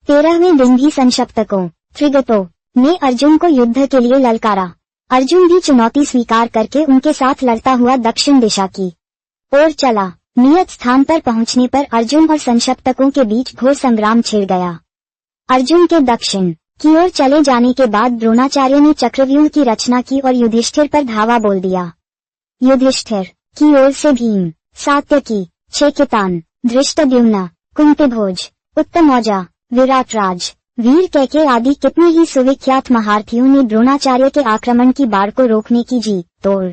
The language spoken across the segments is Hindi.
13वें दिन भी संशप्तकों त्रिगतों ने अर्जुन को युद्ध के लिए ललकारा। अर्जुन भी चुनौती स्वीकार करके उनके साथ लड़ता हुआ दक्षिण दिशा की ओर चला। नियत स्थान पर पहुंचने पर अर्जुन और संशप्तकों के बीच घोर संग्राम छिड़ गया। अर्जुन के दक्षिण की ओर चले जाने के बाद द्रोणाचार्य ने चक्रव्यूह की रचना की और युधिष्ठिर पर धावा बोल दिया। युधिष्ठिर की ओर से भीम, सात्यकी, छेकितान, धृष्टद्युम्न, कुंतीभोज, उत्तमौजा, विराटराज, वीर कैके आदि कितने ही सुविख्यात महारथियों ने द्रोणाचार्य के आक्रमण की बाढ़ को रोकने की जी तोड़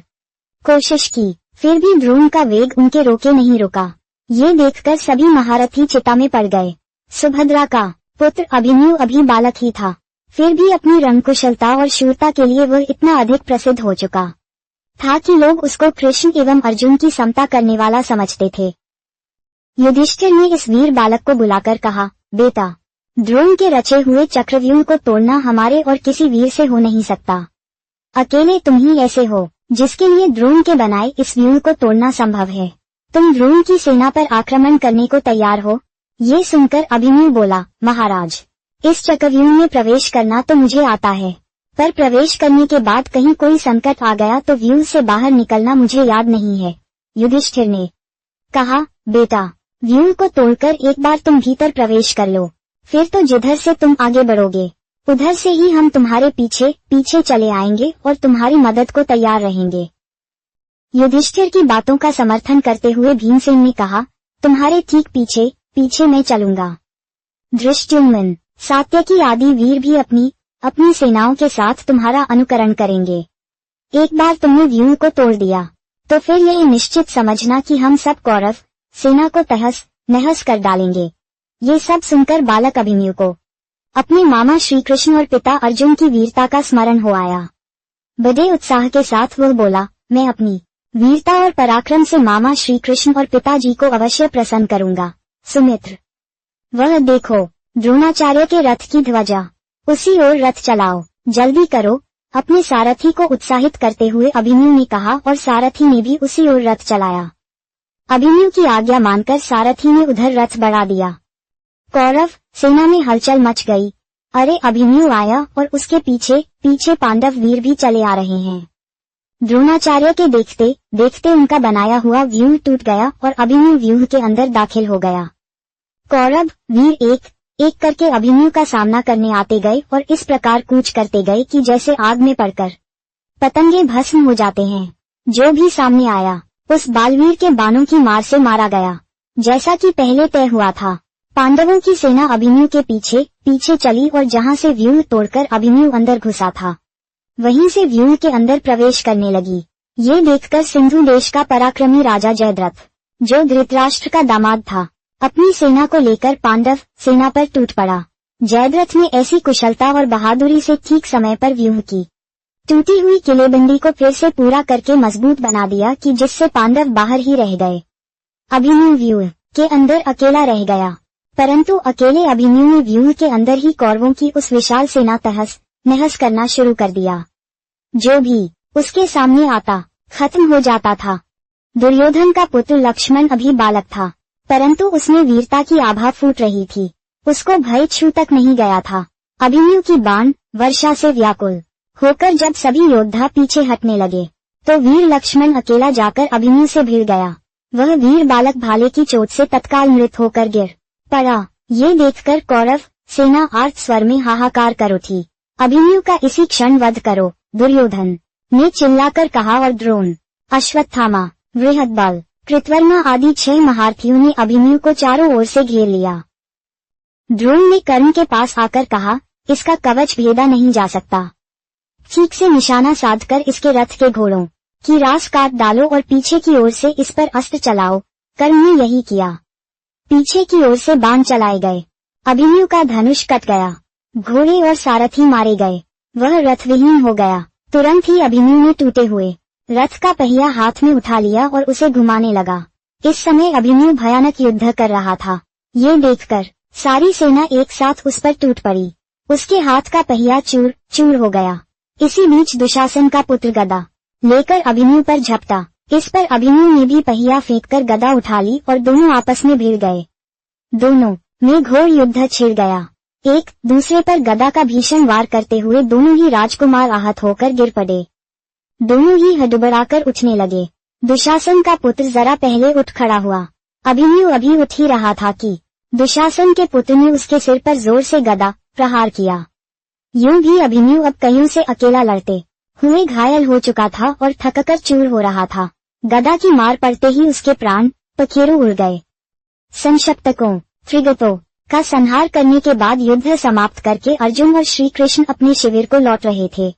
कोशिश की, फिर भी द्रोण का वेग उनके रोके नहीं रुका। ये देखकर सभी महारथी चिता में पड़ गए। सुभद्रा का पुत्र अभिमन्यु अभी बालक ही था, फिर भी अपनी रणकुशलता और शूरता के लिए वह इतना अधिक प्रसिद्ध हो चुका था कि लोग उसको कृष्ण एवं अर्जुन की समता करने वाला समझते थे। युधिष्ठिर ने इस वीर बालक को बुलाकर कहा, बेटा, द्रोण के रचे हुए चक्रव्यूह को तोड़ना हमारे और किसी वीर से हो नहीं सकता। अकेले तुम ही ऐसे हो जिसके लिए द्रोण के बनाए इस व्यूह को तोड़ना संभव है। तुम द्रोण की सेना पर आक्रमण करने को तैयार हो? ये सुनकर अभिमन्यु बोला, महाराज, इस चक्रव्यूह में प्रवेश करना तो मुझे आता है, पर प्रवेश करने के बाद कहीं कोई संकट आ गया तो व्यूह से बाहर निकलना मुझे याद नहीं है। युधिष्ठिर ने कहा, बेटा, व्यूह को तोड़कर एक बार तुम भीतर प्रवेश कर लो, फिर तो जिधर से तुम आगे बढ़ोगे उधर से ही हम तुम्हारे पीछे पीछे चले आएंगे और तुम्हारी मदद को तैयार रहेंगे। युधिष्ठिर की बातों का समर्थन करते हुए भीमसेन ने कहा, तुम्हारे ठीक पीछे पीछे मैं चलूंगा। धृष्टद्युम्न, सात्यकी आदि वीर भी अपनी अपनी सेनाओं के साथ तुम्हारा अनुकरण करेंगे। एक बार तुमने व्यूह को तोड़ दिया तो फिर यह निश्चित समझना कि हम सब कौरव सेना को तहस नहस कर डालेंगे। ये सब सुनकर बालक अभिमन्यु को अपने मामा श्री कृष्ण और पिता अर्जुन की वीरता का स्मरण हो आया। बड़े उत्साह के साथ वह बोला, मैं अपनी वीरता और पराक्रम से मामा श्री कृष्ण और पिताजी को अवश्य प्रसन्न करूंगा। सुमित्र, वह देखो द्रोणाचार्य के रथ की ध्वजा, उसी ओर रथ चलाओ, जल्दी करो। अपने सारथी को उत्साहित करते हुए अभिमन्यु ने कहा और सारथी ने भी उसी ओर रथ चलाया। अभिमन्यु की आज्ञा मानकर सारथी ने उधर रथ बढ़ा दिया। कौरव सेना में हलचल मच गई। अरे, अभिमन्यु आया और उसके पीछे पीछे पांडव वीर भी चले आ रहे हैं। द्रोणाचार्य के देखते देखते उनका बनाया हुआ व्यूह टूट गया और अभिमन्यु व्यूह के अंदर दाखिल हो गया। कौरव वीर एक एक करके अभिमन्यु का सामना करने आते गए और इस प्रकार कूच करते गए कि जैसे आग में पड़कर पतंगे भस्म हो जाते हैं। जो भी सामने आया उस बालवीर के बाणों की मार से मारा गया, जैसा कि पहले तय हुआ था। पांडवों की सेना अभिमन्यु के पीछे पीछे चली और जहां से व्यूह तोड़कर अभिमन्यु अंदर घुसा था वहीं से व्यूह के अंदर प्रवेश करने लगी। ये देखकर सिंधु देश का पराक्रमी राजा जयद्रथ, जो धृतराष्ट्र का दामाद था, अपनी सेना को लेकर पांडव सेना पर टूट पड़ा। जयद्रथ ने ऐसी कुशलता और बहादुरी से ठीक समय पर व्यूह की टूटी हुई किलेबंदी को फिर से पूरा करके मजबूत बना दिया कि जिससे पांडव बाहर ही रह गए। अभिमन्यु व्यूह के अंदर अकेला रह गया, परंतु अकेले अभिमन्यु ने व्यूह के अंदर ही कौरवों की उस विशाल सेना तहस नहस करना शुरू कर दिया। जो भी उसके सामने आता खत्म हो जाता था। दुर्योधन का पुत्र लक्ष्मण अभी बालक था, परंतु उसमें वीरता की आभा फूट रही थी। उसको भय छू तक नहीं गया था। अभिमन्यु की बाण वर्षा से व्याकुल होकर जब सभी योद्धा पीछे हटने लगे तो वीर लक्ष्मण अकेला जाकर अभिमन्यु से भिड़ गया। वह वीर बालक भाले की चोट से तत्काल मृत होकर गिर पड़ा। ये देखकर कौरव सेना आर्त स्वर में हाहाकार कर उठी। अभिमन्यु का इसी क्षण वध करो, दुर्योधन ने चिल्लाकर कहा और द्रोण, अश्वत्थामा, बृहद्बल, कृतवर्मा आदि 6 महारथियों ने अभिमन्यु को चारों ओर से घेर लिया। द्रोण ने कर्ण के पास आकर कहा, इसका कवच भेदा नहीं जा सकता। ठीक से निशाना साधकर इसके रथ के घोड़ों की रास काट डालो और पीछे की ओर से इस पर अस्त्र चलाओ। कर्ण ने यही किया। पीछे की ओर से बाण चलाए गए। अभिमन्यु का धनुष कट गया, घोड़े और सारथी मारे गए। वह रथविहीन हो गया। तुरंत ही अभिमन्यु ने टूटे हुए रथ का पहिया हाथ में उठा लिया और उसे घुमाने लगा। इस समय अभिमन्यु भयानक युद्ध कर रहा था। ये देखकर सारी सेना एक साथ उस पर टूट पड़ी। उसके हाथ का पहिया चूर चूर हो गया। इसी बीच दुशासन का पुत्र गदा लेकर अभिमन्यु पर झपटा। इस पर अभिमन्यु ने भी पहिया फेंककर गदा उठा ली और दोनों आपस में भिड़ गए। दोनों में घोर युद्ध छिड़ गया। एक दूसरे पर गदा का भीषण वार करते हुए दोनों ही राजकुमार आहत होकर गिर पड़े। दोनों ही हड़बड़ाकर उठने लगे। दुशासन का पुत्र जरा पहले उठ खड़ा हुआ। अभिमन्यु अभी उठ ही रहा था कि दुशासन के पुत्र ने उसके सिर पर जोर से गदा प्रहार किया। यूं भी अभिमन्यु अब कईयों से अकेला लड़ते हुए घायल हो चुका था और थककर चूर हो रहा था। गदा की मार पड़ते ही उसके प्राण पखेरु उड़ गए। संशप्तकों त्रिगतों का संहार करने के बाद युद्ध समाप्त करके अर्जुन और श्री कृष्ण अपने शिविर को लौट रहे थे।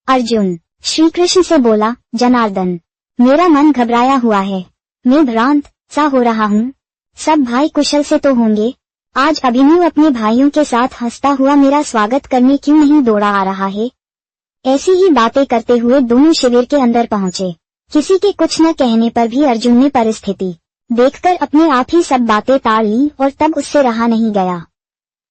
अर्जुन श्री कृष्ण से बोला, जनार्दन, मेरा मन घबराया हुआ है, मैं भ्रांत सा हो रहा हूँ। सब भाई कुशल से तो होंगे। आज अभिमन्यु अपने भाइयों के साथ हंसता हुआ मेरा स्वागत करने क्यों नहीं दौड़ा आ रहा है। ऐसी ही बातें करते हुए दोनों शिविर के अंदर पहुंचे। किसी के कुछ न कहने पर भी अर्जुन ने परिस्थिति देखकर अपने आप ही सब बातें टाल ली और तब उससे रहा नहीं गया।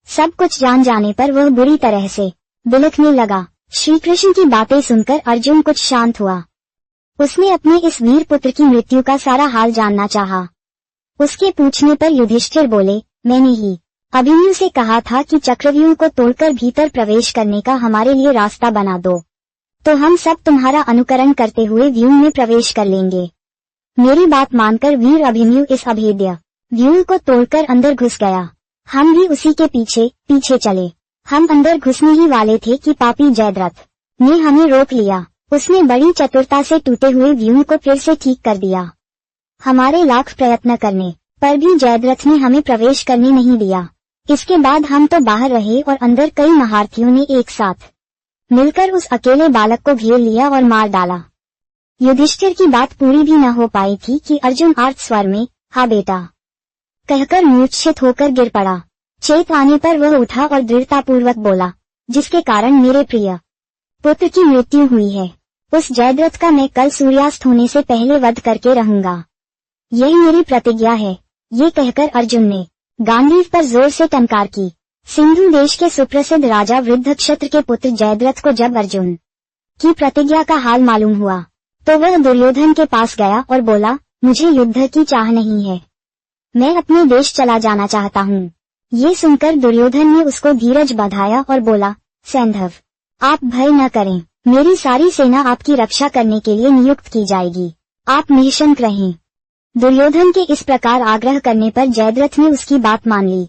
सब कुछ जान जाने पर वह बुरी तरह से बिलखने लगा। श्री कृष्ण की बातें सुनकर अर्जुन कुछ शांत हुआ। उसने अपने इस वीर पुत्र की मृत्यु का सारा हाल जानना चाहा। उसके पूछने पर युधिष्ठिर बोले, मैंने ही अभिमन्यु से कहा था कि चक्रव्यूह को तोड़कर भीतर प्रवेश करने का हमारे लिए रास्ता बना दो, तो हम सब तुम्हारा अनुकरण करते हुए व्यूह में प्रवेश कर लेंगे। मेरी बात मानकर वीर अभिमन्यु इस अभेद्य व्यूह को तोड़कर अंदर घुस गया। हम भी उसी के पीछे पीछे चले। हम अंदर घुसने ही वाले थे कि पापी जयद्रथ ने हमें रोक लिया। उसने बड़ी चतुरता से टूटे हुए व्यूह को फिर से ठीक कर दिया। हमारे लाख प्रयत्न करने पर भी जयद्रथ ने हमें प्रवेश करने नहीं दिया। इसके बाद हम तो बाहर रहे और अंदर कई महारथियों ने एक साथ मिलकर उस अकेले बालक को घेर लिया और मार डाला। युधिष्ठिर की बात पूरी भी न हो पाई थी कि अर्जुन आर्त स्वर में, हाँ बेटा, कहकर मूर्छित होकर गिर पड़ा। चेत आने पर वह उठा और दृढ़तापूर्वक बोला, जिसके कारण मेरे प्रिय पुत्र की मृत्यु हुई है, उस जयद्रथ का मैं कल सूर्यास्त होने से पहले वध करके रहूंगा। यही मेरी प्रतिज्ञा है। ये कहकर अर्जुन ने गांडीव पर जोर से टंकार की। सिंधु देश के सुप्रसिद्ध राजा वृद्धक्षत्र के पुत्र जयद्रथ को जब अर्जुन की प्रतिज्ञा का हाल मालूम हुआ तो वह दुर्योधन के पास गया और बोला, मुझे युद्ध की चाह नहीं है, मैं अपने देश चला जाना चाहता हूँ। ये सुनकर दुर्योधन ने उसको धीरज बंधाया और बोला, सैंधव, आप भय न करें, मेरी सारी सेना आपकी रक्षा करने के लिए नियुक्त की जाएगी, आप निशंक रहें। दुर्योधन के इस प्रकार आग्रह करने पर जयद्रथ ने उसकी बात मान ली।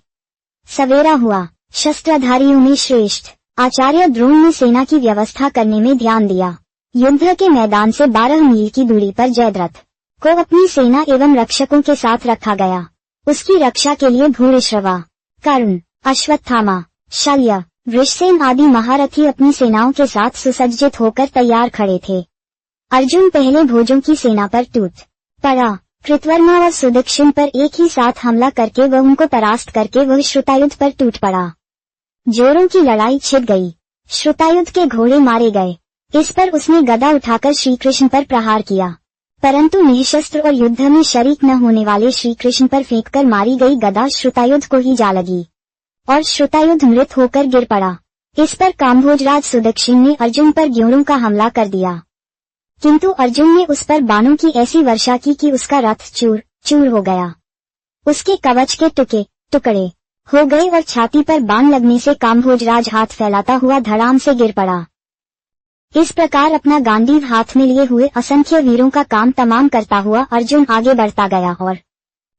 सवेरा हुआ। शस्त्रधारियों में श्रेष्ठ आचार्य द्रोण ने सेना की व्यवस्था करने में ध्यान दिया। युद्ध के मैदान से 12 मील की दूरी पर जयद्रथ को अपनी सेना एवं रक्षकों के साथ रखा गया। उसकी रक्षा के लिए भूरिश्रवा, कर्ण, अश्वत्थामा, शल्य, वृषसेन आदि महारथी अपनी सेनाओं के साथ सुसज्जित होकर तैयार खड़े थे। अर्जुन पहले भोजों की सेना पर टूट पड़ा। कृतवर्मा और सुदक्षिण पर एक ही साथ हमला करके वह उनको परास्त करके वह श्रुतायुध पर टूट पड़ा। जोरों की लड़ाई छिड़ गई। श्रुतायुध के घोड़े मारे गए। इस पर उसने गदा उठाकर श्रीकृष्ण पर प्रहार किया, परंतु निःशस्त्र और युद्ध में शरीक न होने वाले श्रीकृष्ण पर फेंककर मारी गई गदा श्रुतायुध को ही जा लगी और श्रुतायुध मृत होकर गिर पड़ा। इस पर काम्भोजराज सुदक्षिण ने अर्जुन पर ग्योड़ों का हमला कर दिया, किंतु अर्जुन ने उस पर बाणों की ऐसी वर्षा की कि उसका रथ चूर चूर हो गया। उसके कवच के टुकड़े हो गए और छाती पर बाण लगने से काम्भोजराज हाथ फैलाता हुआ धड़ाम से गिर पड़ा। इस प्रकार अपना गांडीव हाथ में लिए हुए असंख्य वीरों का काम तमाम करता हुआ अर्जुन आगे बढ़ता गया और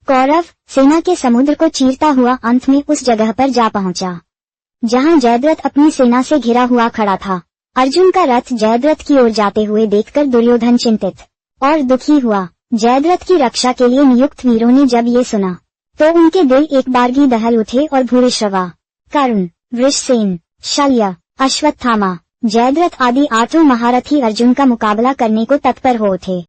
कौरव सेना के समुद्र को चीरता हुआ अंत में उस जगह पर जा पहुंचा जहां जयद्रथ अपनी सेना से घिरा हुआ खड़ा था। अर्जुन का रथ जयद्रथ की ओर जाते हुए देखकर दुर्योधन चिंतित और दुखी हुआ। जयद्रथ की रक्षा के लिए नियुक्त वीरों ने जब ये सुना तो उनके दिल एक बारगी दहल उठे और भूरिश्रवा, कर्ण, वृषसेन, शल्य, अश्वत्थामा, जयद्रथ आदि 8 महारथी अर्जुन का मुकाबला करने को तत्पर हो उठे।